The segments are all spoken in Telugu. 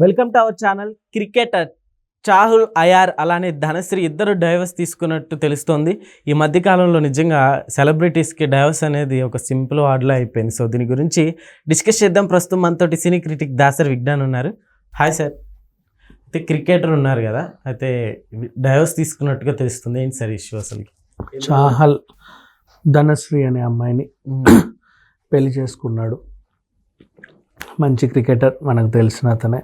Welcome to our channel. Cricketer Chahal అయార్ అలానే ధనశ్రీ ఇద్దరు డైవర్స్ తీసుకున్నట్టు తెలుస్తోంది. ఈ మధ్యకాలంలో నిజంగా సెలబ్రిటీస్కి డైవర్స్ అనేది ఒక సింపుల్ వార్డ్లో అయిపోయింది. సో దీని గురించి డిస్కస్ చేద్దాం. ప్రస్తుతం మనతోటి సినీ క్రిటిక్ దాసరి విజ్ఞాన్ ఉన్నారు. Hi sir. అయితే క్రికెటర్ ఉన్నారు కదా, అయితే డైవర్స్ తీసుకున్నట్టుగా తెలుస్తుంది. ఏంటి సార్ ఇష్యూ అసలు? చాహల్ ధనశ్రీ అనే అమ్మాయిని పెళ్లి చేసుకున్నాడు. మంచి క్రికెటర్, మనకు తెలిసిన అతనే.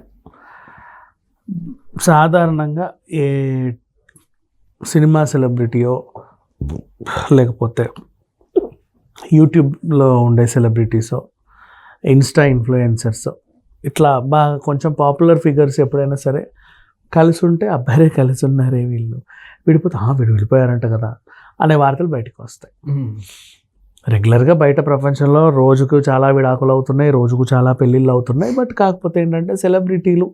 సాధారణంగా ఏ సినిమా సెలబ్రిటీయో లేకపోతే యూట్యూబ్లో ఉండే సెలబ్రిటీసో ఇన్స్టా ఇన్ఫ్లుయెన్సర్సో ఇట్లా బాగా కొంచెం పాపులర్ ఫిగర్స్ ఎప్పుడైనా సరే కలిసి ఉంటే అబ్బాయిరే కలిసి ఉన్నారే వీళ్ళు, విడిపోతే వీడు విడిపోయారంట కదా అనే వార్తలు బయటకు వస్తాయి. రెగ్యులర్గా బయట ప్రపంచంలో రోజుకు చాలా విడాకులు అవుతున్నాయి, రోజుకు చాలా పెళ్ళిళ్ళు అవుతున్నాయి. బట్ కాకపోతే ఏంటంటే సెలబ్రిటీలు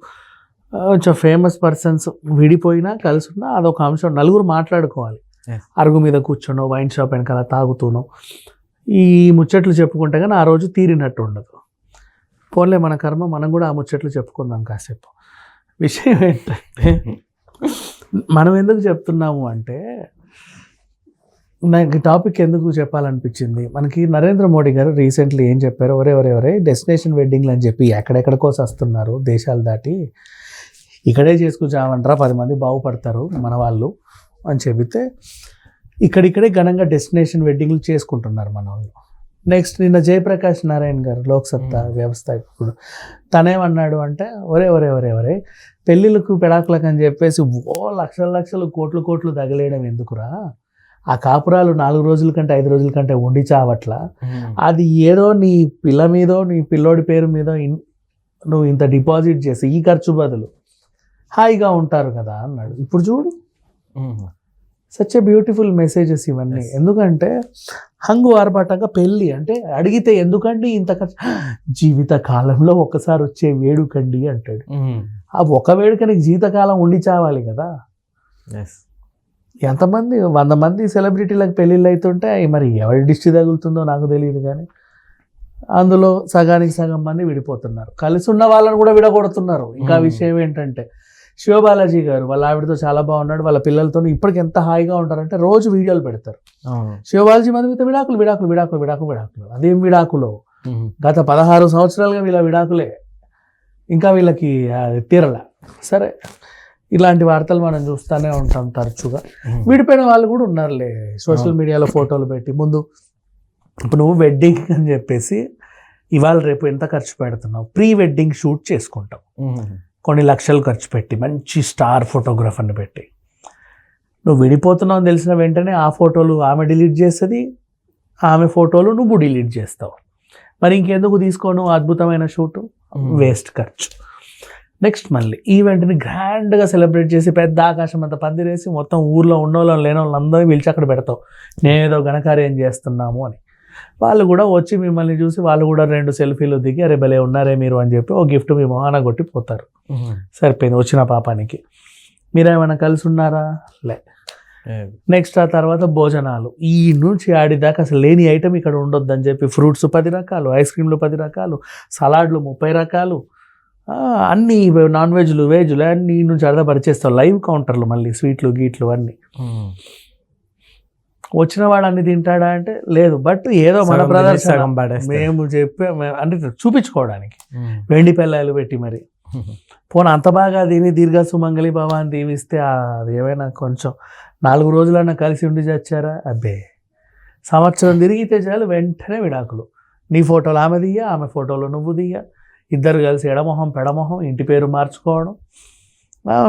కొంచెం ఫేమస్ పర్సన్స్ విడిపోయినా కలిసి ఉన్నా అదొక అంశం, నలుగురు మాట్లాడుకోవాలి. అరుగు మీద కూర్చోనో వైన్ షాప్ వెనకాల తాగుతూనో ఈ ముచ్చట్లు చెప్పుకుంటే కానీ ఆ రోజు తీరినట్టు ఉండదు. పోన్లే మన కర్మ, మనం కూడా ఆ ముచ్చట్లు చెప్పుకుందాం కాసేపు. విషయం ఏంటంటే మనం ఎందుకు చెప్తున్నాము అంటే, నాకు టాపిక్ ఎందుకు చెప్పాలనిపించింది, మనకి నరేంద్ర మోడీ గారు రీసెంట్లీ ఏం చెప్పారు, ఒరే డెస్టినేషన్ వెడ్డింగ్లు అని చెప్పి ఎక్కడెక్కడికో వస్తున్నారు దేశాలు దాటి, ఇక్కడే చేసుకుంటామంటారా 10 మంది బాగుపడతారు మన వాళ్ళు అని చెబితే ఇక్కడిక్కడే ఘనంగా డెస్టినేషన్ వెడ్డింగ్లు చేసుకుంటున్నారు మన వాళ్ళు. నెక్స్ట్ నిన్న జయప్రకాష్ నారాయణ గారు లోక్సత్తా వ్యవస్థాపకుడు తనేమన్నాడు అంటే, ఒరే పెళ్ళిళ్ళకు పెడాకులకు అని చెప్పేసి లక్షలు కోట్లు తగలేయడం ఎందుకురా, ఆ కాపురాలు 4 రోజుల కంటే 5 రోజుల కంటే ఉండి చావట్లా, అది ఏదో నీ పిల్ల మీదో నీ పిల్లోడి పేరు మీదో నువ్వు ఇంత డిపాజిట్ చేసి ఈ ఖర్చు బదులు హాయిగా ఉంటారు కదా అన్నాడు. ఇప్పుడు చూడు, సచ్ ఎ బ్యూటిఫుల్ మెసేజెస్ ఇవన్నీ. ఎందుకంటే హంగు ఆర్భాటంగా పెళ్ళి అంటే అడిగితే ఎందుకండి ఇంత ఖర్చు, జీవిత కాలంలో ఒకసారి వచ్చే వేడుకండి అంటాడు. ఆ ఒక వేడుకనికి జీవితకాలం ఉండి చావాలి కదా. ఎంతమంది 100 మంది సెలబ్రిటీలకు పెళ్ళిళ్ళు అవుతుంటే మరి ఎవరి దిష్టి తగులుతుందో నాకు తెలియదు, కానీ అందులో సగానికి సగం మంది విడిపోతున్నారు, కలిసి ఉన్న వాళ్ళని కూడా విడగొడుతున్నారు. ఇంకా విషయం ఏంటంటే, శివబాలాజీ గారు వాళ్ళ ఆవిడతో చాలా బాగున్నాడు, వాళ్ళ పిల్లలతో ఇప్పటికి ఎంత హాయిగా ఉంటారంటే రోజు వీడియోలు పెడతారు. శివబాలాజీ మంది మీద విడాకులు. అదేం విడాకులో, గత 16 సంవత్సరాలుగా వీళ్ళ విడాకులే, ఇంకా వీళ్ళకి తీరల. సరే, ఇలాంటి వార్తలు మనం చూస్తూనే ఉంటాం తరచుగా. విడిపోయిన వాళ్ళు కూడా ఉన్నారులే, సోషల్ మీడియాలో ఫోటోలు పెట్టి. ముందు ఇప్పుడు నువ్వు వెడ్డింగ్ అని చెప్పేసి ఇవాళ రేపు ఎంత ఖర్చు పెడుతున్నావు, ప్రీ వెడ్డింగ్ షూట్ చేసుకుంటావు, కొన్ని లక్షలు ఖర్చు పెట్టి మంచి స్టార్ ఫోటోగ్రాఫర్ని పెట్టి. నువ్వు విడిపోతున్నావు అని తెలిసిన వెంటనే ఆ ఫోటోలు ఆమె డిలీట్ చేస్తుంది, ఆమె ఫోటోలు నువ్వు డిలీట్ చేస్తావు. మరి ఇంకెందుకు తీసుకోను అద్భుతమైన షూటు, వేస్ట్ ఖర్చు. నెక్స్ట్ మళ్ళీ ఈవెంట్ని గ్రాండ్గా సెలబ్రేట్ చేసి పెద్ద ఆకాశం అంతా పందిరేసి మొత్తం ఊర్లో ఉన్నోళ్ళని లేని వాళ్ళందరూ పిలిచి అక్కడ పెడతావు, నేనేదో ఘనకార్యం చేస్తున్నాము అని. వాళ్ళు కూడా వచ్చి మిమ్మల్ని చూసి వాళ్ళు కూడా 2 సెల్ఫీలు దిగి అరే భలే ఉన్నారే మీరు అని చెప్పి ఓ గిఫ్ట్ మీ మొహాన కొట్టి పోతారు. సరిపోయింది వచ్చిన పాపానికి. మీరేమైనా కలిసి ఉన్నారా? లే. నెక్స్ట్ ఆ తర్వాత భోజనాలు, ఈ నుంచి ఆడిదాకా అసలు లేని ఐటమ్ ఇక్కడ ఉండొద్దు అని చెప్పి ఫ్రూట్స్ 10 రకాలు, ఐస్ క్రీమ్లు 10 రకాలు, సలాడ్లు 30 రకాలు, అన్నీ నాన్ వెజ్లు వెజ్లు అన్నీ నుంచి అర్థపరిచేస్తావు. లైవ్ కౌంటర్లు, మళ్ళీ స్వీట్లు గీట్లు అన్నీ. వచ్చిన వాడు అన్ని తింటాడా అంటే లేదు. బట్ ఏదో మన ప్రదర్శన మేము చెప్పే అంటే చూపించుకోవడానికి వెండి పెళ్ళాలు పెట్టి మరి పోనీ అంత బాగా దీని దీర్ఘ సుమంగళి భవ అని దీవిస్తే అది ఏమైనా కొంచెం 4 రోజులన్నా కలిసి ఉండి చచ్చారా? అబ్బే, సంవత్సరం తిరిగితే చాలు వెంటనే విడాకులు. నీ ఫోటోలు ఆమె దియ్య, ఆమె ఫోటోలు నువ్వు దియ్య, ఇద్దరు కలిసి ఎడమొహం పెడమొహం, ఇంటి పేరు మార్చుకోవడం,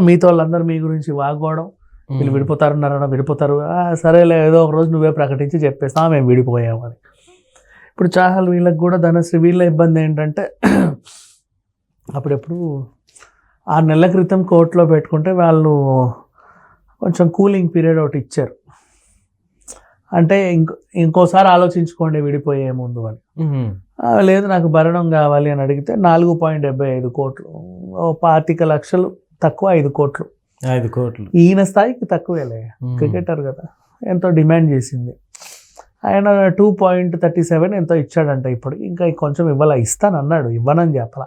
మీతో వాళ్ళందరూ మీ గురించి వాగోవడం, వీళ్ళు విడిపోతారన్నారన్నా విడిపోతారు, సరేలే ఏదో ఒక రోజు నువ్వే ప్రకటించి చెప్పేస్తా మేము విడిపోయామని. ఇప్పుడు చాహల్ వీళ్ళకి కూడా ధనశ్రీ వీళ్ళ ఇబ్బంది ఏంటంటే, అప్పుడెప్పుడు 6 నెలల క్రితం కోర్టులో పెట్టుకుంటే వాళ్ళు కొంచెం కూలింగ్ పీరియడ్ ఒకటి ఇచ్చారు. అంటే ఇంకోసారి ఆలోచించుకోండి విడిపోయే ముందు అని. లేదు నాకు భరణం కావాలి అని అడిగితే 4.75 కోట్లు, 25 లక్షలు తక్కువ 5 కోట్లు. ఈయన స్థాయికి తక్కువేలే, క్రికెటర్ కదా, ఎంతో డిమాండ్ చేసింది. ఆయన 2.37 ఎంతో ఇచ్చాడంట. ఇప్పుడు ఇంకా కొంచెం ఇస్తానన్నాడు, ఇవ్వనని చెప్పాల.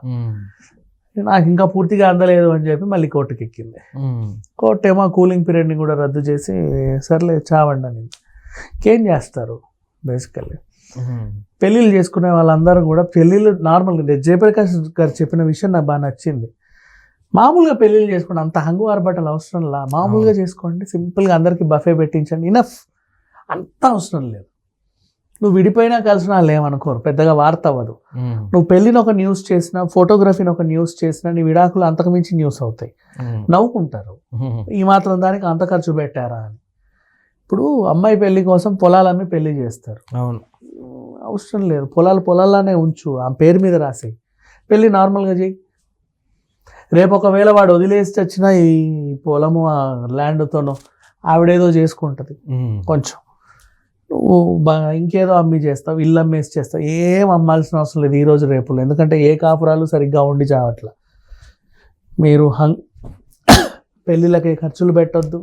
నాకు ఇంకా పూర్తిగా అందలేదు అని చెప్పి మళ్ళీ కోర్టుకి ఎక్కింది. కోర్టు ఏమో కూలింగ్ పీరియడ్ని కూడా రద్దు చేసి సర్లే చావండి అని. ఇంకేం చేస్తారు బేసికల్లీ. పెళ్ళిళ్ళు చేసుకునే వాళ్ళందరూ కూడా పెళ్ళిళ్ళు నార్మల్గా జయప్రకాష్ గారు చెప్పిన విషయం నాకు బాగా నచ్చింది. మామూలుగా పెళ్ళిళ్ళు చేసుకోండి, అంత హంగువారు బట్టలు అవసరంలా, మామూలుగా చేసుకోండి, సింపుల్గా అందరికీ బఫే పెట్టించండి, ఇనఫ్. అంత అవసరం లేదు. నువ్వు విడిపోయినా కలిసినా లేవనుకోరు, పెద్దగా వార్త అవ్వదు. నువ్వు పెళ్ళిని ఒక న్యూస్ చేసినా, ఫోటోగ్రఫీని ఒక న్యూస్ చేసినా, నీ విడాకులు అంతకుమించి న్యూస్ అవుతాయి. నవ్వుకుంటారు, ఈ మాత్రం దానికి అంత ఖర్చు పెట్టారా అని. ఇప్పుడు అమ్మాయి పెళ్లి కోసం పొలాలన్నీ పెళ్లి చేస్తారు. అవును, అవసరం లేదు. పొలాల్లోనే ఉంచు, ఆ పేరు మీద రాసేయి, పెళ్ళి నార్మల్గా చేయి. రేపు ఒకవేళ వాడు వదిలేసి వచ్చినా ఈ పొలము ఆ ల్యాండ్తోనో ఆవిడేదో చేసుకుంటుంది. కొంచెం నువ్వు ఇంకేదో అమ్మి చేస్తావు, ఇల్లు అమ్మేసి చేస్తావు. ఏం అమ్మాల్సిన అవసరం లేదు ఈ రోజు రేపులో, ఎందుకంటే ఏ కాపురాలు సరిగ్గా ఉండి చావట్లా. మీరు పెళ్ళిళ్ళకి ఖర్చులు పెట్టొద్దు,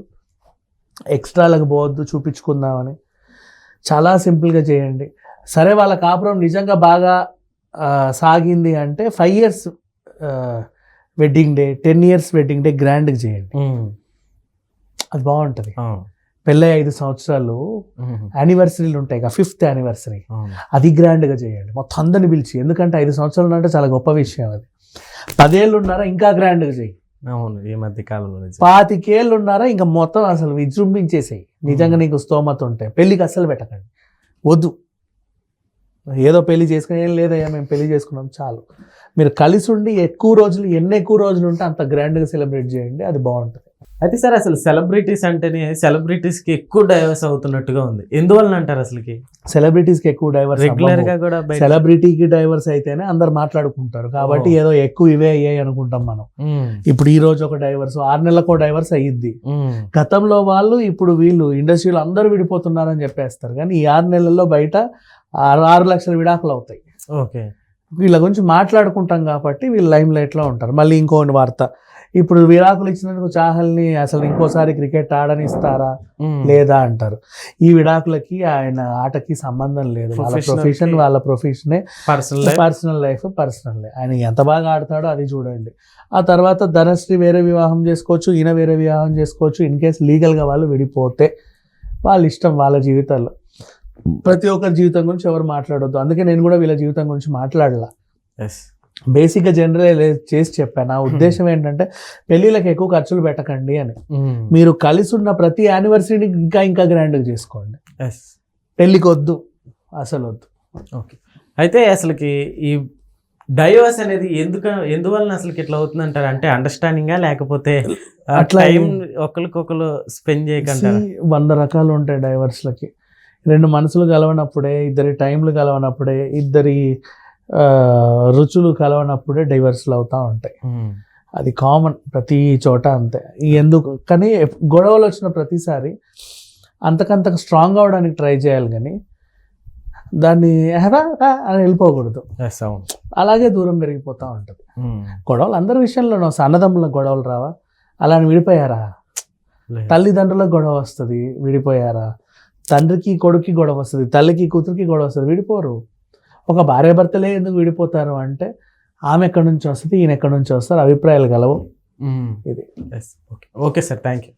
ఎక్స్ట్రాలకు పోవద్దు చూపించుకుందామని. చాలా సింపుల్గా చేయండి. సరే వాళ్ళ కాపురం నిజంగా బాగా సాగింది అంటే 5 years wedding day, 10 years wedding day గ్రాండ్గా చేయండి. అది బాగుంటుంది. పెళ్ళై 5 సంవత్సరాలు యానివర్సరీలు ఉంటాయి, 5th యానివర్సరీ, అది గ్రాండ్గా చేయండి. మొత్తం అందరిని పిలిచి, ఎందుకంటే 5 సంవత్సరాలు అంటే చాలా గొప్ప విషయం అది. 10 ఏళ్ళు ఉన్నారా ఇంకా గ్రాండ్గా చేయి. అవును, ఈ మధ్య కాలంలో 25 ఏళ్ళు ఉన్నారా ఇంకా మొత్తం అసలు విజృంభించేసేయి. నిజంగా నీకు స్తోమత ఉంటే పెళ్ళికి అస్సలు పెట్టకండి, వద్దు. ఏదో పెళ్లి చేసుకుని ఏం లేదయ్యా మేము పెళ్లి చేసుకున్నాం చాలు. మీరు కలిసి ఉండి ఎన్ని ఎక్కువ రోజులు ఉంటే అంత గ్రాండ్గా సెలబ్రేట్ చేయండి, అది బాగుంటుంది. అయితే సార్, అసలు సెలబ్రిటీస్ అంటేనే సెలబ్రిటీస్కి ఎక్కువ డైవర్స్ అవుతున్నట్టుగా ఉంది. ఎందువల్ల అంటారు అసలుకి? సెలబ్రిటీస్కి ఎక్కువ డైవర్స్ రెగ్యులర్ గా కూడా సెలబ్రిటీకి డైవర్స్ అయితేనే అందరు మాట్లాడుకుంటారు కాబట్టి ఏదో ఎక్కువ ఇవే అయ్యాయి అనుకుంటాం మనం. ఇప్పుడు ఈ రోజు ఒక డైవర్స్, 6 నెలలకు డైవర్స్ అయ్యిద్ది. గతంలో వాళ్ళు, ఇప్పుడు వీళ్ళు ఇండస్ట్రీలో అందరూ విడిపోతున్నారని చెప్పేస్తారు, కానీ ఈ 6 నెలల్లో బయట 6 లక్షల విడాకులు అవుతాయి. ఓకే, వీళ్ళ గురించి మాట్లాడుకుంటాం కాబట్టి వీళ్ళు లైమ్ లైట్లో ఉంటారు. మళ్ళీ ఇంకోటి వార్త, ఇప్పుడు విడాకులు ఇచ్చినందుకు చాహల్ని అసలు ఇంకోసారి క్రికెట్ ఆడనిస్తారా లేదా అంటారు. ఈ విడాకులకి ఆయన ఆటకి సంబంధం లేదు, వాళ్ళ ప్రొఫెషన్ వాళ్ళ ప్రొఫెషనే, పర్సనల్ లైఫ్ పర్సనల్. ఆయన ఎంత బాగా ఆడతాడో అది చూడండి. ఆ తర్వాత ధనశ్రీ వేరే వివాహం చేసుకోవచ్చు, ఈయన వేరే వివాహం చేసుకోవచ్చు. ఇన్ కేసు లీగల్గా వాళ్ళు విడిపోతే వాళ్ళ ఇష్టం, వాళ్ళ జీవితాల్లో. ప్రతి ఒక్కరి జీవితం గురించి ఎవరు మాట్లాడొద్దు. అందుకే నేను కూడా వీళ్ళ జీవితం గురించి మాట్లాడలా, బేసిక్గా జనరల్ చేసి చెప్పాను. నా ఉద్దేశం ఏంటంటే పెళ్ళిళ్ళకి ఎక్కువ ఖర్చులు పెట్టకండి అని. మీరు కలిసి ఉన్న ప్రతి యానివర్సరీని ఇంకా గ్రాండ్గా చేసుకోండి, పెళ్ళికి వద్దు, అసలు వద్దు. ఓకే, అయితే అసలుకి ఈ డైవర్స్ అనేది ఎందువలన అసలుకి ఇట్లా అవుతుంది అంటారు? అంటే అండర్స్టాండింగా, లేకపోతే అట్లా ఒకరికొకరు స్పెండ్ చేయకుండా? 100 రకాలు ఉంటాయి డైవర్స్లకి. 2 మనసులు కలవనప్పుడే, 2 టైంలు కలవనప్పుడే, 2 రుచులు కలవనప్పుడే డైవర్స్లు అవుతూ ఉంటాయి. అది కామన్ ప్రతి చోట, అంతే. ఎందుకు కానీ గొడవలు వచ్చిన ప్రతిసారి అంతకంతకు స్ట్రాంగ్ అవడానికి ట్రై చేయాలి, కానీ దాన్ని అని వెళ్ళిపోకూడదు. అలాగే దూరం పెరిగిపోతూ ఉంటుంది. గొడవలు అందరి విషయంలోనూ, అన్నదమ్ముల గొడవలు రావా? అలా విడిపోయారా? తల్లిదండ్రులకు గొడవ వస్తుంది, విడిపోయారా? తండ్రికి కొడుక్కి గొడవ వస్తుంది, తల్లికి కూతురికి గొడవ వస్తుంది, విడిపోరు. ఒక భార్యాభర్తలే ఎందుకు విడిపోతారు అంటే, ఆమె ఎక్కడి నుంచి వస్తుంది, ఈయన ఎక్కడి నుంచి వస్తారు, అభిప్రాయాలు కలవు. ఇది ఓకే సార్, థ్యాంక్ యూ.